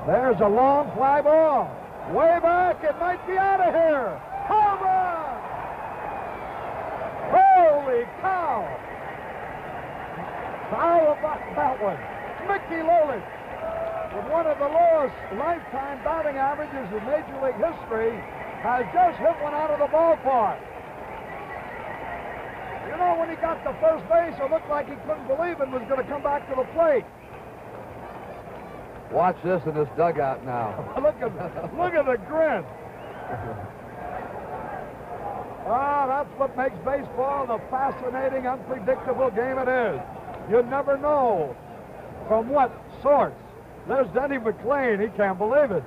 There's a long fly ball. Way back, it might be out of here. Home run! Holy cow! How about that one? Mickey Lolich, with one of the lowest lifetime batting averages in Major League history, has just hit one out of the ballpark. You know, when he got to first base, it looked like he couldn't believe it was going to come back to the plate. Watch this in this dugout now. look at the grin. That's what makes baseball the fascinating, unpredictable game it is. You never know from what source. There's Denny McClain. He can't believe it.